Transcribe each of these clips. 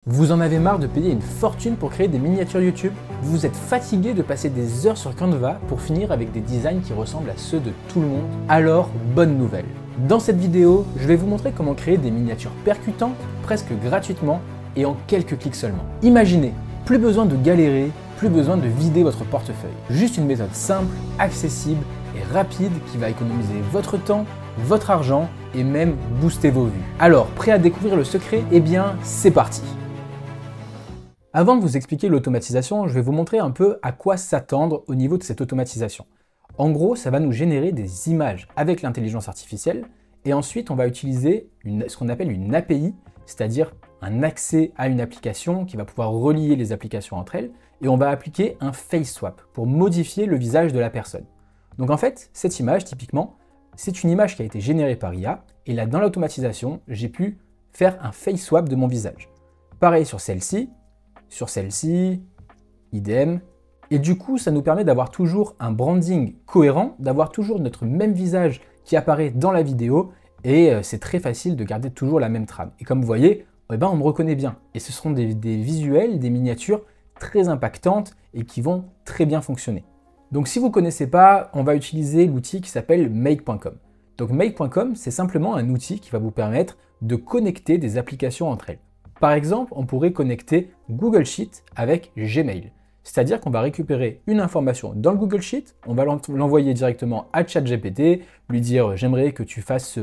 Vous en avez marre de payer une fortune pour créer des miniatures YouTube? Vous êtes fatigué de passer des heures sur Canva pour finir avec des designs qui ressemblent à ceux de tout le monde? Alors, bonne nouvelle! Dans cette vidéo, je vais vous montrer comment créer des miniatures percutantes, presque gratuitement et en quelques clics seulement. Imaginez, plus besoin de galérer, plus besoin de vider votre portefeuille. Juste une méthode simple, accessible et rapide qui va économiser votre temps, votre argent et même booster vos vues. Alors, prêt à découvrir le secret? Eh bien, c'est parti! Avant de vous expliquer l'automatisation, je vais vous montrer un peu à quoi s'attendre au niveau de cette automatisation. En gros, ça va nous générer des images avec l'intelligence artificielle et ensuite on va utiliser ce qu'on appelle une API, c'est-à-dire un accès à une application qui va pouvoir relier les applications entre elles et on va appliquer un face swap pour modifier le visage de la personne. Donc en fait, cette image typiquement, c'est une image qui a été générée par IA et là dans l'automatisation, j'ai pu faire un face swap de mon visage. Pareil sur celle-ci, idem. Et du coup, ça nous permet d'avoir toujours un branding cohérent, d'avoir toujours notre même visage qui apparaît dans la vidéo et c'est très facile de garder toujours la même trame. Et comme vous voyez, on me reconnaît bien. Et ce seront des visuels, des miniatures très impactantes et qui vont très bien fonctionner. Donc si vous ne connaissez pas, on va utiliser l'outil qui s'appelle make.com. Donc make.com, c'est simplement un outil qui va vous permettre de connecter des applications entre elles. Par exemple, on pourrait connecter Google Sheet avec Gmail. C'est-à-dire qu'on va récupérer une information dans le Google Sheet, on va l'envoyer directement à ChatGPT, lui dire « j'aimerais que tu fasses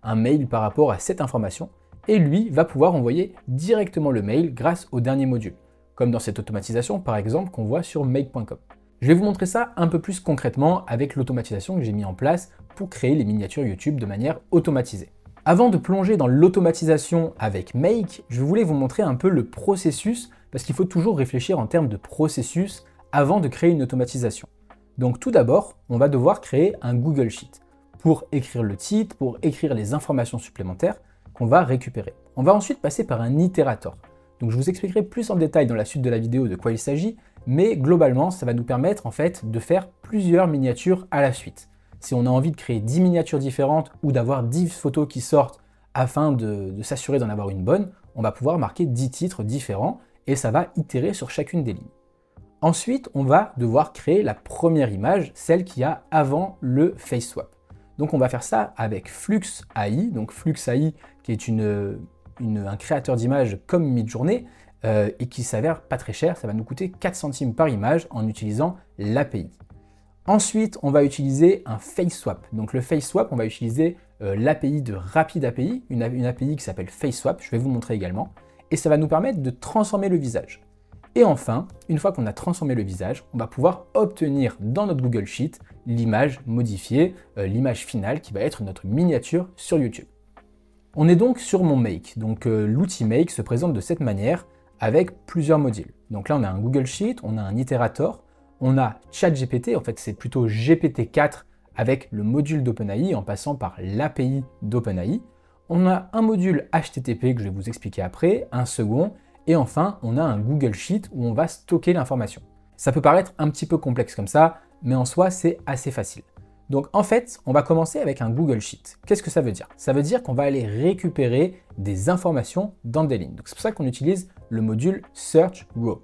un mail par rapport à cette information » et lui va pouvoir envoyer directement le mail grâce au dernier module, comme dans cette automatisation par exemple qu'on voit sur make.com. Je vais vous montrer ça un peu plus concrètement avec l'automatisation que j'ai mis en place pour créer les miniatures YouTube de manière automatisée. Avant de plonger dans l'automatisation avec Make, je voulais vous montrer un peu le processus parce qu'il faut toujours réfléchir en termes de processus avant de créer une automatisation. Donc tout d'abord, on va devoir créer un Google Sheet pour écrire le titre, pour écrire les informations supplémentaires qu'on va récupérer. On va ensuite passer par un itérator. Donc je vous expliquerai plus en détail dans la suite de la vidéo de quoi il s'agit, mais globalement, ça va nous permettre en fait de faire plusieurs miniatures à la suite. Si on a envie de créer 10 miniatures différentes ou d'avoir 10 photos qui sortent afin de s'assurer d'en avoir une bonne, on va pouvoir marquer 10 titres différents et ça va itérer sur chacune des lignes. Ensuite, on va devoir créer la première image, celle qui a avant le face swap. Donc on va faire ça avec Flux AI, donc Flux AI qui est un créateur d'images comme Midjourney et qui s'avère pas très cher, ça va nous coûter 4 centimes par image en utilisant l'API. Ensuite, on va utiliser un face swap. Donc le face swap, on va utiliser l'API de Rapid API, une API qui s'appelle face swap, je vais vous montrer également, et ça va nous permettre de transformer le visage. Et enfin, une fois qu'on a transformé le visage, on va pouvoir obtenir dans notre Google Sheet l'image modifiée, l'image finale qui va être notre miniature sur YouTube. On est donc sur mon Make. Donc l'outil Make se présente de cette manière avec plusieurs modules. Donc là, on a un Google Sheet, on a un itérator, on a ChatGPT, en fait c'est plutôt GPT-4 avec le module d'OpenAI en passant par l'API d'OpenAI. On a un module HTTP que je vais vous expliquer après, un second, et enfin on a un Google Sheet où on va stocker l'information. Ça peut paraître un petit peu complexe comme ça, mais en soi c'est assez facile. Donc en fait, on va commencer avec un Google Sheet. Qu'est-ce que ça veut dire? Ça veut dire qu'on va aller récupérer des informations dans des lignes. C'est pour ça qu'on utilise le module Search Raw.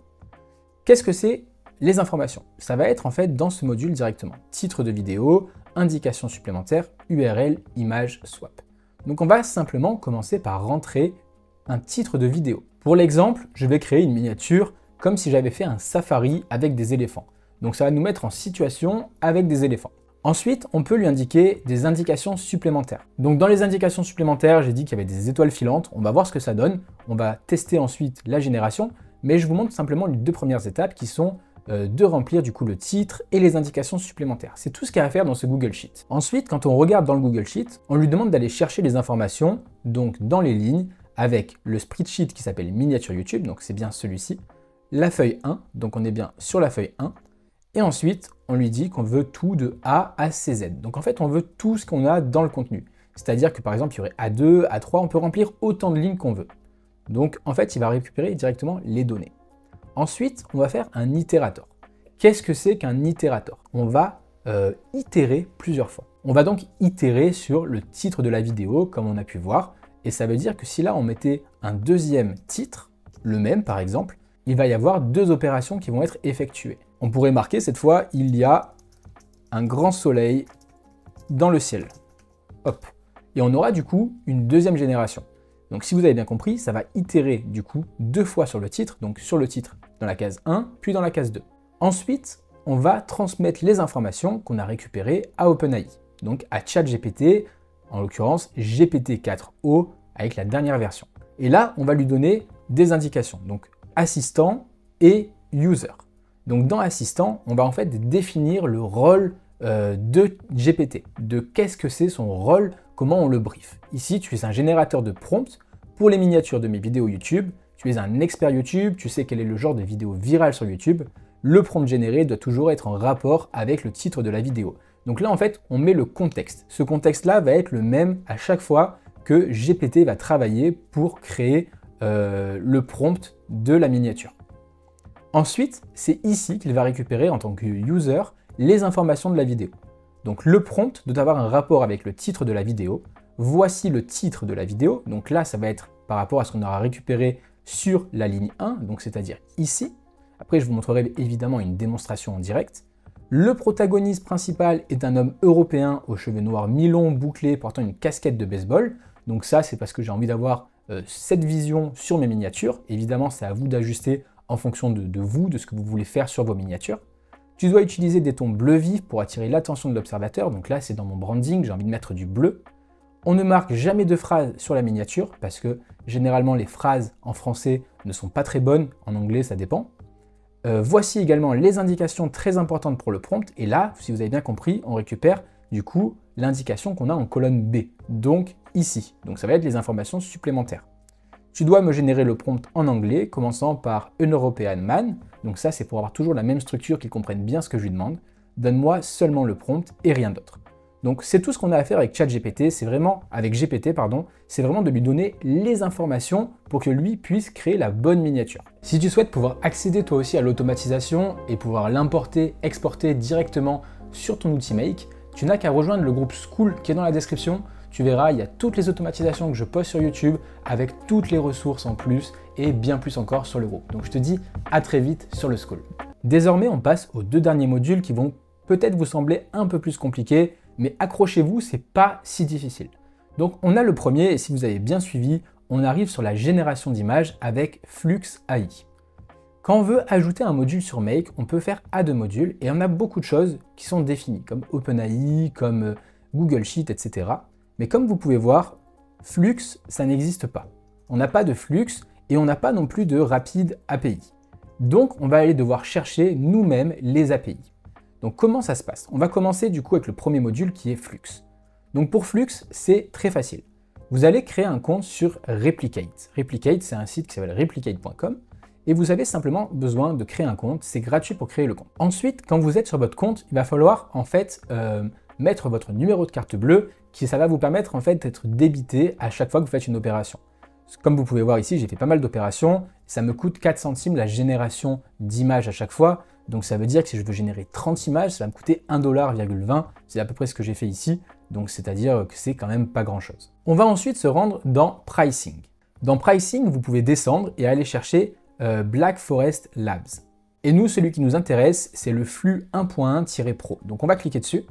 Qu'est-ce que c'est? Les informations, ça va être en fait dans ce module directement. Titre de vidéo, indications supplémentaires, URL, image, swap. Donc on va simplement commencer par rentrer un titre de vidéo. Pour l'exemple, je vais créer une miniature comme si j'avais fait un safari avec des éléphants. Donc ça va nous mettre en situation avec des éléphants. Ensuite, on peut lui indiquer des indications supplémentaires. Donc dans les indications supplémentaires, j'ai dit qu'il y avait des étoiles filantes. On va voir ce que ça donne. On va tester ensuite la génération, mais je vous montre simplement les deux premières étapes qui sont de remplir du coup le titre et les indications supplémentaires. C'est tout ce qu'il y a à faire dans ce Google Sheet. Ensuite, quand on regarde dans le Google Sheet, on lui demande d'aller chercher les informations donc dans les lignes avec le spreadsheet qui s'appelle miniature YouTube, donc c'est bien celui-ci, la feuille 1, donc on est bien sur la feuille 1, et ensuite on lui dit qu'on veut tout de A à CZ. Donc en fait on veut tout ce qu'on a dans le contenu. C'est-à-dire que par exemple il y aurait A2, A3, on peut remplir autant de lignes qu'on veut. Donc en fait il va récupérer directement les données. Ensuite, on va faire un itérator. Qu'est-ce que c'est qu'un itérator? On va itérer plusieurs fois. On va donc itérer sur le titre de la vidéo, comme on a pu voir, et ça veut dire que si là on mettait un deuxième titre, le même par exemple, il va y avoir deux opérations qui vont être effectuées. On pourrait marquer cette fois, il y a un grand soleil dans le ciel. Hop. Et on aura du coup une deuxième génération. Donc si vous avez bien compris, ça va itérer du coup deux fois sur le titre, donc sur le titre dans la case 1, puis dans la case 2. Ensuite, on va transmettre les informations qu'on a récupérées à OpenAI, donc à ChatGPT, en l'occurrence GPT-4o avec la dernière version. Et là, on va lui donner des indications, donc assistant et user. Donc dans assistant, on va en fait définir le rôle de GPT, de qu'est-ce que c'est son rôle, comment on le brief. Ici, tu es un générateur de prompts pour les miniatures de mes vidéos YouTube, tu es un expert YouTube, tu sais quel est le genre de vidéo virale sur YouTube, le prompt généré doit toujours être en rapport avec le titre de la vidéo. Donc là, en fait, on met le contexte. Ce contexte-là va être le même à chaque fois que GPT va travailler pour créer le prompt de la miniature. Ensuite, c'est ici qu'il va récupérer en tant que user les informations de la vidéo. Donc le prompt doit avoir un rapport avec le titre de la vidéo. Voici le titre de la vidéo. Donc là, ça va être par rapport à ce qu'on aura récupéré sur la ligne 1, donc c'est-à-dire ici. Après, je vous montrerai évidemment une démonstration en direct. Le protagoniste principal est un homme européen aux cheveux noirs mi-longs, bouclés, portant une casquette de baseball. Donc ça, c'est parce que j'ai envie d'avoir cette vision sur mes miniatures. Évidemment, c'est à vous d'ajuster en fonction de vous, de ce que vous voulez faire sur vos miniatures. Tu dois utiliser des tons bleu vif pour attirer l'attention de l'observateur. Donc là, c'est dans mon branding, j'ai envie de mettre du bleu. On ne marque jamais de phrase sur la miniature parce que généralement, les phrases en français ne sont pas très bonnes. En anglais, ça dépend. Voici également les indications très importantes pour le prompt. Et là, si vous avez bien compris, on récupère du coup l'indication qu'on a en colonne B. Donc ici. Donc ça va être les informations supplémentaires. Tu dois me générer le prompt en anglais, commençant par An European Man. Donc ça, c'est pour avoir toujours la même structure, qu'il comprenne bien ce que je lui demande. Donne-moi seulement le prompt et rien d'autre. Donc c'est tout ce qu'on a à faire avec ChatGPT, c'est vraiment, avec GPT, pardon, c'est vraiment de lui donner les informations pour que lui puisse créer la bonne miniature. Si tu souhaites pouvoir accéder toi aussi à l'automatisation et pouvoir l'importer, exporter directement sur ton outil Make, tu n'as qu'à rejoindre le groupe School qui est dans la description. Tu verras, il y a toutes les automatisations que je poste sur YouTube avec toutes les ressources en plus et bien plus encore sur le groupe. Donc je te dis à très vite sur le School. Désormais, on passe aux deux derniers modules qui vont peut-être vous sembler un peu plus compliqués, mais accrochez-vous, c'est pas si difficile. Donc on a le premier, et si vous avez bien suivi, on arrive sur la génération d'images avec Flux AI. Quand on veut ajouter un module sur Make, on peut faire add module et on a beaucoup de choses qui sont définies, comme OpenAI, comme Google Sheet, etc. Mais comme vous pouvez voir, Flux, ça n'existe pas. On n'a pas de Flux et on n'a pas non plus de Rapid API. Donc on va aller devoir chercher nous-mêmes les API. Donc comment ça se passe? On va commencer du coup avec le premier module qui est Flux. Donc pour Flux, c'est très facile. Vous allez créer un compte sur Replicate. Replicate, c'est un site qui s'appelle replicate.com et vous avez simplement besoin de créer un compte. C'est gratuit pour créer le compte. Ensuite, quand vous êtes sur votre compte, il va falloir en fait mettre votre numéro de carte bleue ça va vous permettre en fait d'être débité à chaque fois que vous faites une opération. Comme vous pouvez voir ici, j'ai fait pas mal d'opérations. Ça me coûte 4 centimes la génération d'images à chaque fois. Donc ça veut dire que si je veux générer 30 images, ça va me coûter 1,20$. C'est à peu près ce que j'ai fait ici. Donc c'est-à-dire que c'est quand même pas grand-chose. On va ensuite se rendre dans Pricing. Dans Pricing, vous pouvez descendre et aller chercher Black Forest Labs. Et nous, celui qui nous intéresse, c'est le flux 1.1-pro. Donc on va cliquer dessus.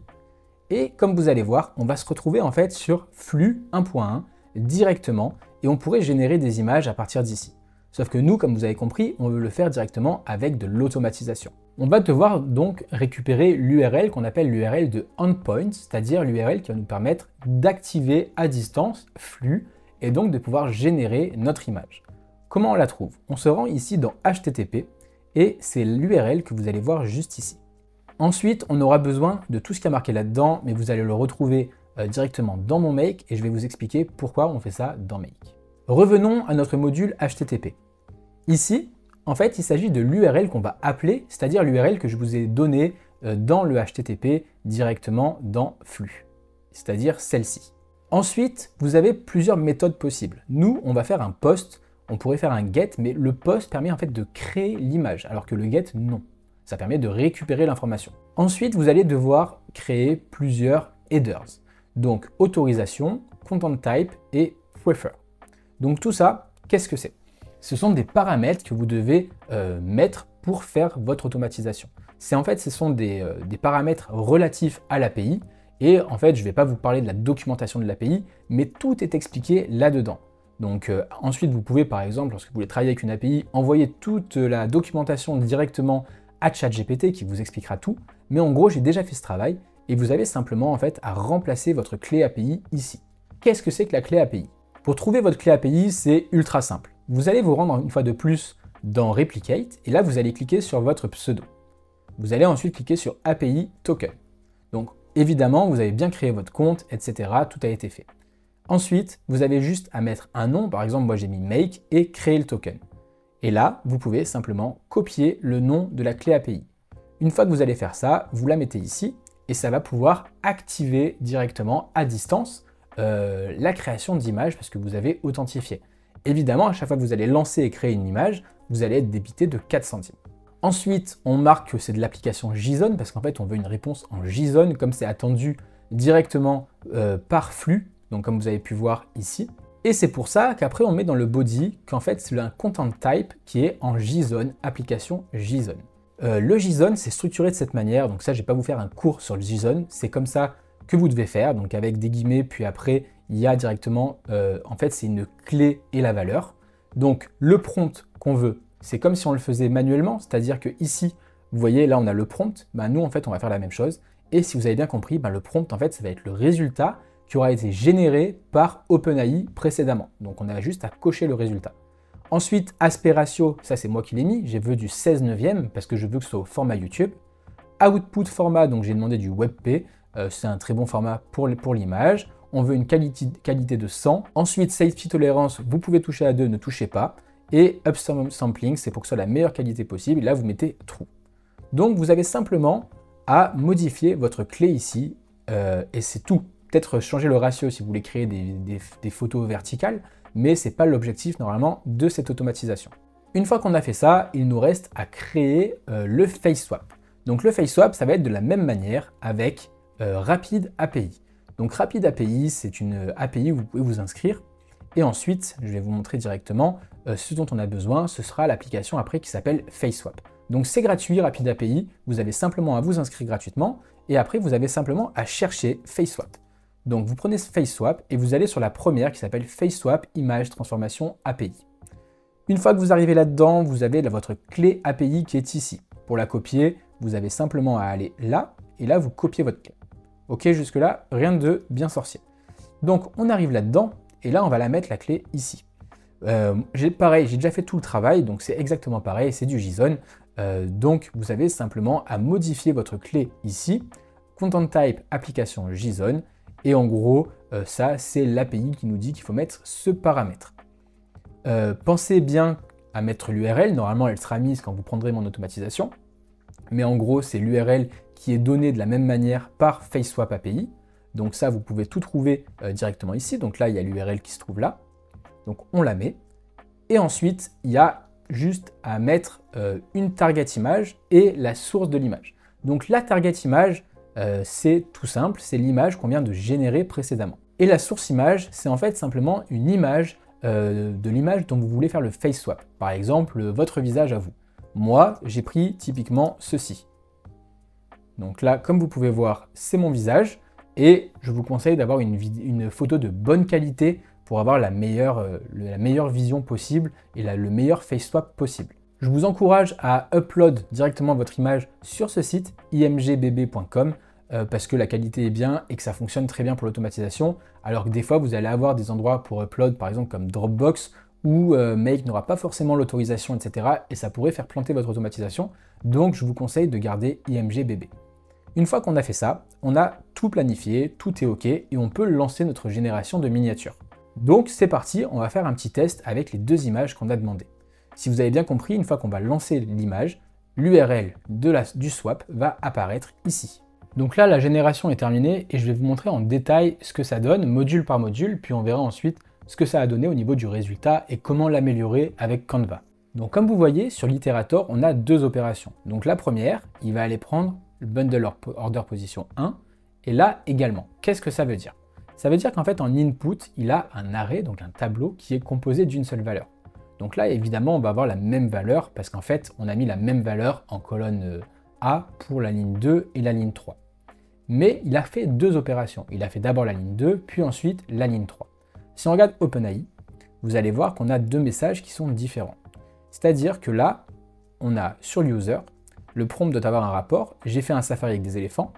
Et comme vous allez voir, on va se retrouver en fait sur flux 1.1 directement et on pourrait générer des images à partir d'ici. Sauf que nous, comme vous avez compris, on veut le faire directement avec de l'automatisation. On va devoir donc récupérer l'URL qu'on appelle l'URL de endpoint, c'est-à-dire l'URL qui va nous permettre d'activer à distance flux et donc de pouvoir générer notre image. Comment on la trouve? On se rend ici dans HTTP et c'est l'URL que vous allez voir juste ici. Ensuite, on aura besoin de tout ce qui est marqué là-dedans, mais vous allez le retrouver directement dans mon Make et je vais vous expliquer pourquoi on fait ça dans Make. Revenons à notre module HTTP. Ici, en fait, il s'agit de l'URL qu'on va appeler, c'est-à-dire l'URL que je vous ai donnée dans le HTTP directement dans flux, c'est-à-dire celle-ci. Ensuite, vous avez plusieurs méthodes possibles. Nous, on va faire un post, on pourrait faire un get, mais le post permet en fait de créer l'image, alors que le get, non. Ça permet de récupérer l'information. Ensuite, vous allez devoir créer plusieurs headers. Donc, autorisation, content type et prefer. Donc tout ça, qu'est-ce que c'est? ce sont des paramètres que vous devez mettre pour faire votre automatisation. Ce sont des paramètres relatifs à l'API, et en fait, je ne vais pas vous parler de la documentation de l'API, mais tout est expliqué là-dedans. Donc ensuite, vous pouvez par exemple, lorsque vous voulez travailler avec une API, envoyer toute la documentation directement à ChatGPT qui vous expliquera tout. Mais en gros, j'ai déjà fait ce travail et vous avez simplement en fait à remplacer votre clé API ici. Qu'est-ce que c'est que la clé API? Pour trouver votre clé API, c'est ultra simple. Vous allez vous rendre une fois de plus dans Replicate et là, vous allez cliquer sur votre pseudo. Vous allez ensuite cliquer sur API Token. Donc évidemment, vous avez bien créé votre compte, etc. Tout a été fait. Ensuite, vous avez juste à mettre un nom, par exemple moi j'ai mis make et créer le token. Et là, vous pouvez simplement copier le nom de la clé API. Une fois que vous allez faire ça, vous la mettez ici et ça va pouvoir activer directement à distance la création d'images parce que vous avez authentifié. Évidemment, à chaque fois que vous allez lancer et créer une image, vous allez être débité de 4 centimes. Ensuite, on marque que c'est de l'application JSON parce qu'en fait, on veut une réponse en JSON comme c'est attendu directement par flux. Donc comme vous avez pu voir ici. Et c'est pour ça qu'après on met dans le body qu'en fait c'est un content type qui est en JSON, application JSON. Le JSON c'est structuré de cette manière, donc ça je vais pas vous faire un cours sur le JSON, c'est comme ça que vous devez faire, donc avec des guillemets, puis après il y a directement, en fait c'est une clé et la valeur. Donc le prompt qu'on veut, c'est comme si on le faisait manuellement, c'est-à-dire que ici, vous voyez là on a le prompt, nous en fait on va faire la même chose, et si vous avez bien compris, le prompt en fait ça va être le résultat qui aura été généré par OpenAI précédemment. Donc on a juste à cocher le résultat. Ensuite, aspect ratio, ça c'est moi qui l'ai mis, j'ai vu du 16/9 parce que je veux que ce soit au format YouTube. Output format, donc j'ai demandé du WebP, c'est un très bon format pour l'image. On veut une qualité de 100. Ensuite, safety tolerance, vous pouvez toucher à 2, ne touchez pas. Et upsampling, c'est pour que ce soit la meilleure qualité possible. Et là, vous mettez true. Donc vous avez simplement à modifier votre clé ici, et c'est tout. Peut-être changer le ratio si vous voulez créer des photos verticales, mais ce n'est pas l'objectif normalement de cette automatisation. Une fois qu'on a fait ça, il nous reste à créer le face swap. Donc le face swap, ça va être de la même manière avec Rapid API. Donc Rapid API, c'est une API où vous pouvez vous inscrire. Et ensuite, je vais vous montrer directement ce dont on a besoin. Ce sera l'application après qui s'appelle Face Swap. Donc c'est gratuit, Rapid API. Vous avez simplement à vous inscrire gratuitement. Et après, vous avez simplement à chercher Face Swap. Donc vous prenez Face Swap et vous allez sur la première qui s'appelle Face Swap Image Transformation API. Une fois que vous arrivez là-dedans, vous avez votre clé API qui est ici. Pour la copier, vous avez simplement à aller là, et là vous copiez votre clé. Ok, jusque-là, rien de bien sorcier. Donc on arrive là-dedans, et là on va la mettre la clé ici. Pareil, j'ai déjà fait tout le travail, donc c'est exactement pareil, c'est du JSON. Donc vous avez simplement à modifier votre clé ici, Content Type Application JSON, et en gros, ça, c'est l'API qui nous dit qu'il faut mettre ce paramètre. Pensez bien à mettre l'URL. Normalement, elle sera mise quand vous prendrez mon automatisation. Mais en gros, c'est l'URL qui est donnée de la même manière par FaceSwap API. Donc ça, vous pouvez tout trouver directement ici. Donc là, il y a l'URL qui se trouve là. Donc on la met. Et ensuite, il y a juste à mettre une target image et la source de l'image. Donc la target image, c'est tout simple, c'est l'image qu'on vient de générer précédemment. Et la source image, c'est en fait simplement une image de l'image dont vous voulez faire le face swap. Par exemple, votre visage à vous. Moi, j'ai pris typiquement ceci. Donc là, comme vous pouvez voir, c'est mon visage. Et je vous conseille d'avoir une photo de bonne qualité pour avoir la meilleure vision possible et le meilleur face swap possible. Je vous encourage à upload directement votre image sur ce site, imgbb.com, parce que la qualité est bien et que ça fonctionne très bien pour l'automatisation, alors que des fois vous allez avoir des endroits pour upload, par exemple comme Dropbox, où Make n'aura pas forcément l'autorisation, etc. et ça pourrait faire planter votre automatisation, donc je vous conseille de garder imgbb. Une fois qu'on a fait ça, on a tout planifié, tout est OK, et on peut lancer notre génération de miniatures. Donc c'est parti, on va faire un petit test avec les deux images qu'on a demandées. Si vous avez bien compris, une fois qu'on va lancer l'image, l'URL du swap va apparaître ici. Donc là, la génération est terminée et je vais vous montrer en détail ce que ça donne, module par module, puis on verra ensuite ce que ça a donné au niveau du résultat et comment l'améliorer avec Canva. Donc comme vous voyez, sur l'Iterator, on a deux opérations. Donc la première, il va aller prendre le bundle order position 1, et là également. Qu'est-ce que ça veut dire? Ça veut dire qu'en fait, en input, il a un array, donc un tableau, qui est composé d'une seule valeur. Donc là, évidemment, on va avoir la même valeur parce qu'en fait, on a mis la même valeur en colonne A pour la ligne 2 et la ligne 3. Mais il a fait deux opérations. Il a fait d'abord la ligne 2, puis ensuite la ligne 3. Si on regarde OpenAI, vous allez voir qu'on a deux messages qui sont différents. C'est-à-dire que là, on a sur user, le prompt doit avoir un rapport, j'ai fait un safari avec des éléphants,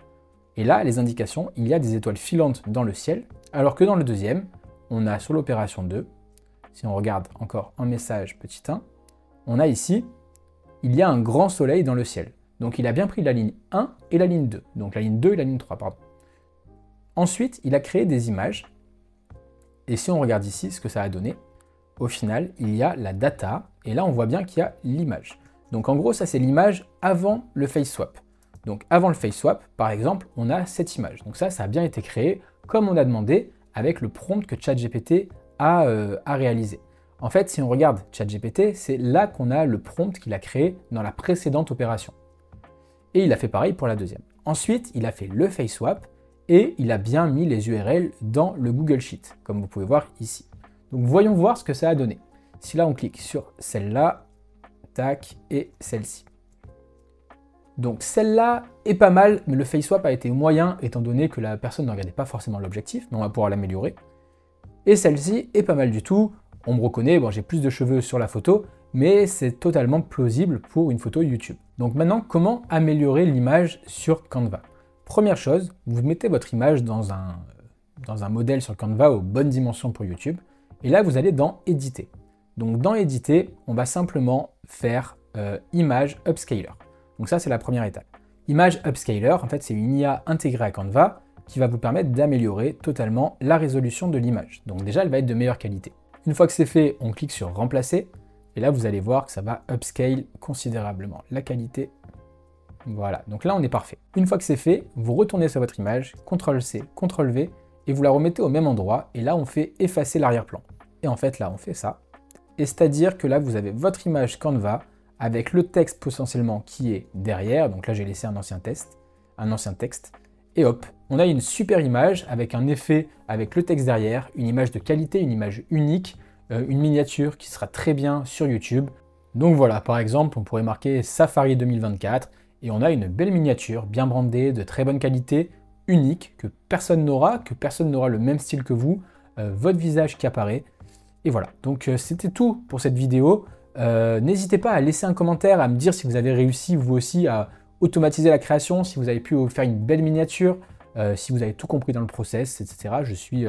et là, les indications, il y a des étoiles filantes dans le ciel, alors que dans le deuxième, on a sur l'opération 2, si on regarde encore un message petit 1, on a ici, il y a un grand soleil dans le ciel. Donc il a bien pris la ligne 1 et la ligne 2, donc la ligne 2 et la ligne 3, pardon. Ensuite, il a créé des images, et si on regarde ici ce que ça a donné, au final, il y a la data, et là on voit bien qu'il y a l'image. Donc en gros, ça c'est l'image avant le face swap. Donc avant le face swap, par exemple, on a cette image. Donc ça a bien été créé comme on a demandé avec le prompt que ChatGPT a réalisé. En fait, si on regarde ChatGPT, c'est là qu'on a le prompt qu'il a créé dans la précédente opération. Et il a fait pareil pour la deuxième. Ensuite, il a fait le face swap et il a bien mis les URL dans le Google Sheet, comme vous pouvez voir ici. Donc voyons voir ce que ça a donné. Si là on clique sur celle-là, tac, et celle-ci. Donc celle-là est pas mal, mais le face swap a été moyen étant donné que la personne ne regardait pas forcément l'objectif, mais on va pouvoir l'améliorer. Et celle-ci est pas mal du tout. On me reconnaît, bon j'ai plus de cheveux sur la photo, mais c'est totalement plausible pour une photo YouTube. Donc maintenant, comment améliorer l'image sur Canva? Première chose, vous mettez votre image dans un modèle sur Canva aux bonnes dimensions pour YouTube, et là vous allez dans Éditer. Donc dans Éditer, on va simplement faire Image Upscaler. Donc ça, c'est la première étape. Image Upscaler, en fait, c'est une IA intégrée à Canva qui va vous permettre d'améliorer totalement la résolution de l'image. Donc déjà, elle va être de meilleure qualité. Une fois que c'est fait, on clique sur Remplacer. Et là, vous allez voir que ça va upscale considérablement la qualité. Voilà, donc là, on est parfait. Une fois que c'est fait, vous retournez sur votre image, CTRL-C, CTRL-V, et vous la remettez au même endroit. Et là, on fait effacer l'arrière-plan. Et en fait, là, on fait ça. Et c'est-à-dire que là, vous avez votre image Canva avec le texte potentiellement qui est derrière. Donc là, j'ai laissé un ancien texte. Et hop, on a une super image avec un effet avec le texte derrière, une image de qualité, une image unique, une miniature qui sera très bien sur YouTube. Donc voilà, par exemple, on pourrait marquer Safari 2024 et on a une belle miniature, bien brandée, de très bonne qualité, unique, que personne n'aura le même style que vous, votre visage qui apparaît. Et voilà, donc c'était tout pour cette vidéo. N'hésitez pas à laisser un commentaire, à me dire si vous avez réussi vous aussi à automatiser la création, si vous avez pu faire une belle miniature, si vous avez tout compris dans le process, etc. Je suis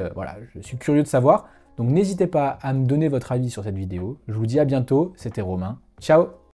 curieux de savoir. Donc n'hésitez pas à me donner votre avis sur cette vidéo. Je vous dis à bientôt, c'était Romain. Ciao!